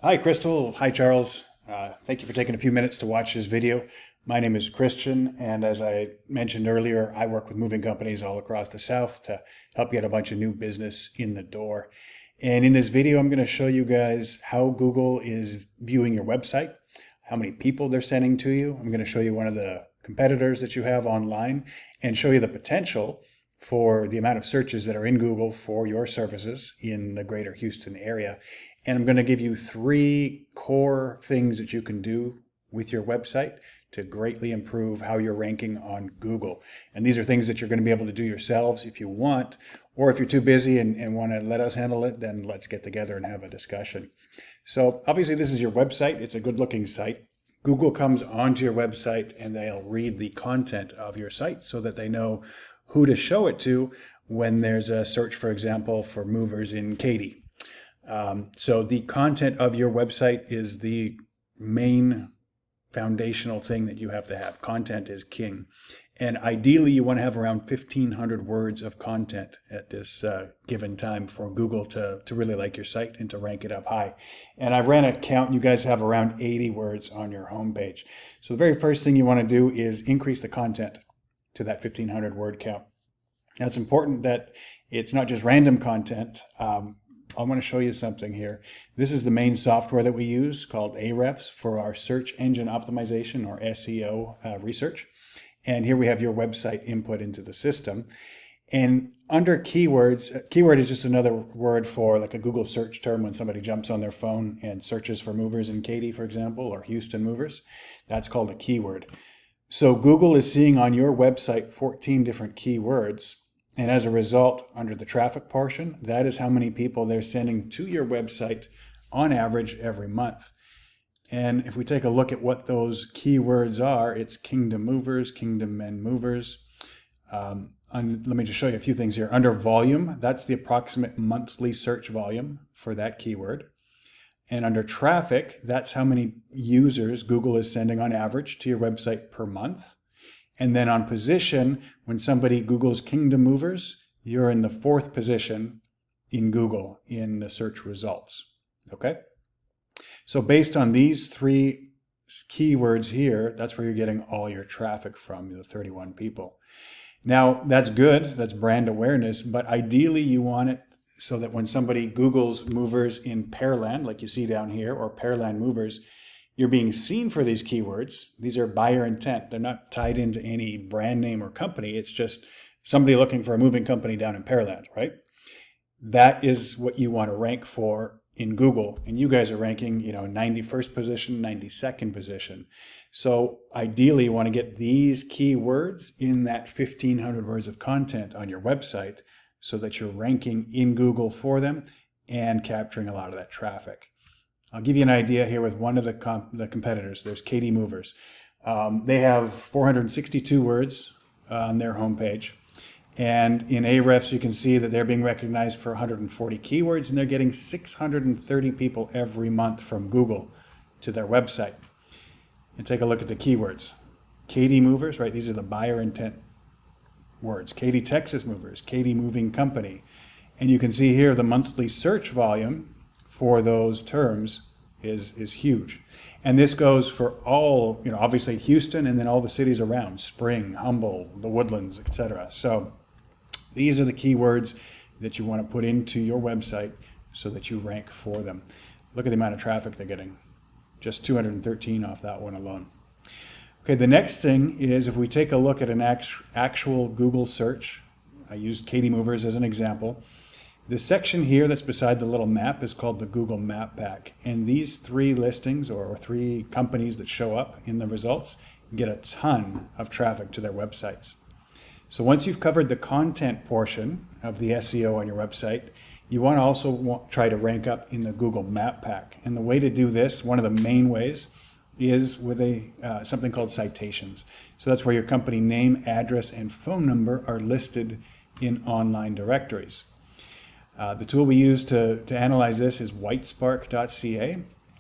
Hi, Crystal. Hi, Charles. Thank you for taking a few minutes to watch this video. My name is Christian, and as I mentioned earlier, I work with moving companies all across the South to help get a bunch of new business in the door. And in this video, I'm going to show you guys how Google is viewing your website, how many people they're sending to you. I'm going to show you one of the competitors that you have online and show you the potential for the amount of searches that are in Google for your services in the greater Houston area. And I'm going to give you 3 core things that you can do with your website to greatly improve how you're ranking on Google. And these are things that you're going to be able to do yourselves if you want, or if you're too busy and want to let us handle it, then let's get together and have a discussion. So obviously this is your website. It's a good looking site. Google comes onto your website and they'll read the content of your site so that they know who to show it to when there's a search, for example, for movers in Katy. So the content of your website is the main foundational thing that you have to have. Content is king. And ideally, you want to have around 1,500 words of content at this given time for Google to really like your site and to rank it up high. And I ran a count. You guys have around 80 words on your homepage. So the very first thing you want to do is increase the content to that 1,500 word count. Now, it's important that it's not just random content. I want to show you something here. This is the main software that we use called Ahrefs for our search engine optimization or SEO research. And here we have your website input into the system. And under keywords, keyword is just another word for like a Google search term when somebody jumps on their phone and searches for movers in Katy, for example, or Houston movers. That's called a keyword. So Google is seeing on your website 14 different keywords. And as a result, under the traffic portion, that is how many people they're sending to your website on average every month. And if we take a look at what those keywords are, it's kingdom movers, kingdom men movers. Let me just show you a few things here. Under volume, that's the approximate monthly search volume for that keyword. And under traffic, that's how many users Google is sending on average to your website per month. And then on position, when somebody Googles kingdom movers, you're in the 4th position in Google in the search results. Okay? So based on these 3 keywords here, that's where you're getting all your traffic from, the 31 people. Now, that's good. That's brand awareness. But ideally, you want it so that when somebody Googles movers in Pearland, like you see down here, or Pearland movers, you're being seen for these keywords. These are buyer intent. They're not tied into any brand name or company. It's just somebody looking for a moving company down in Pearland, right? That is what you want to rank for in Google. And you guys are ranking, 91st position, 92nd position. So ideally, you want to get these keywords in that 1,500 words of content on your website so that you're ranking in Google for them and capturing a lot of that traffic. I'll give you an idea here with one of the competitors. There's Katy Movers. They have 462 words on their homepage. And in Ahrefs, you can see that they're being recognized for 140 keywords, and they're getting 630 people every month from Google to their website. And take a look at the keywords. Katy Movers, right? These are the buyer intent words. Katy, Texas Movers, Katy Moving Company. And you can see here the monthly search volume for those terms is huge. And this goes for all, obviously Houston and then all the cities around, Spring, Humboldt, the Woodlands, etc. So these are the keywords that you want to put into your website so that you rank for them. Look at the amount of traffic they're getting. Just 213 off that one alone. Okay, the next thing is if we take a look at an actual Google search, I used Katy Movers as an example. The section here that's beside the little map is called the Google Map Pack. And these 3 listings or 3 companies that show up in the results get a ton of traffic to their websites. So once you've covered the content portion of the SEO on your website, you want to also try to rank up in the Google Map Pack. And the way to do this, one of the main ways, is with something called citations. So that's where your company name, address, and phone number are listed in online directories. The tool we use to analyze this is whitespark.ca.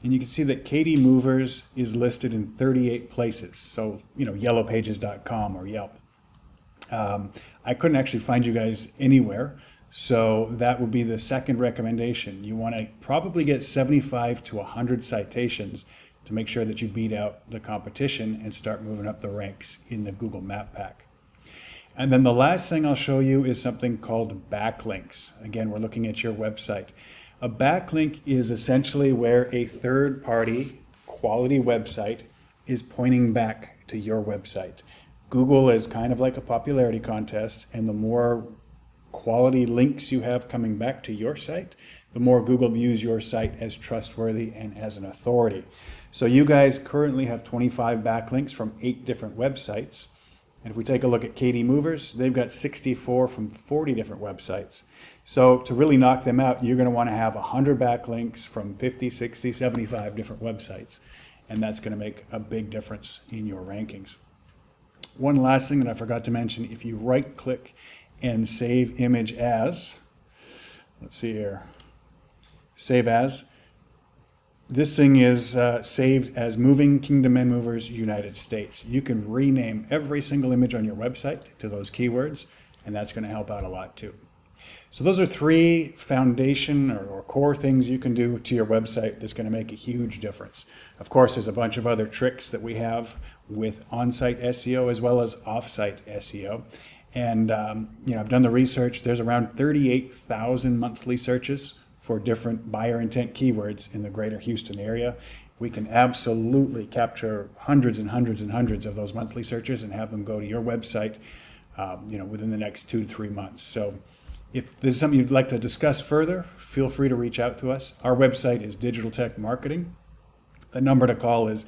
And you can see that Katy Movers is listed in 38 places. So, yellowpages.com or Yelp. I couldn't actually find you guys anywhere. So that would be the second recommendation. You want to probably get 75 to 100 citations to make sure that you beat out the competition and start moving up the ranks in the Google Map Pack. And then the last thing I'll show you is something called backlinks. Again, we're looking at your website. A backlink is essentially where a third-party quality website is pointing back to your website. Google is kind of like a popularity contest, and the more quality links you have coming back to your site, the more Google views your site as trustworthy and as an authority. So you guys currently have 25 backlinks from 8 different websites. And if we take a look at Katy Movers, they've got 64 from 40 different websites. So to really knock them out, you're going to want to have 100 backlinks from 50, 60, 75 different websites. And that's going to make a big difference in your rankings. One last thing that I forgot to mention, if you right-click and save image as, let's see here, save as, this thing is saved as Moving Kingdom and Movers United States. You can rename every single image on your website to those keywords, and that's going to help out a lot too. So those are 3 foundation or core things you can do to your website that's going to make a huge difference. Of course, there's a bunch of other tricks that we have with on-site SEO as well as off-site SEO. And I've done the research. There's around 38,000 monthly searches for different buyer intent keywords in the greater Houston area. We can absolutely capture hundreds and hundreds and hundreds of those monthly searches and have them go to your website within the next 2 to 3 months. So if this is something you'd like to discuss further, feel free to reach out to us. Our website is Digital Tech Marketing. The number to call is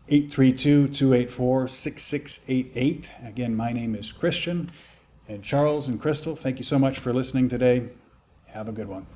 832-284-6688. Again, my name is Christian. And Charles and Crystal, thank you so much for listening today. Have a good one.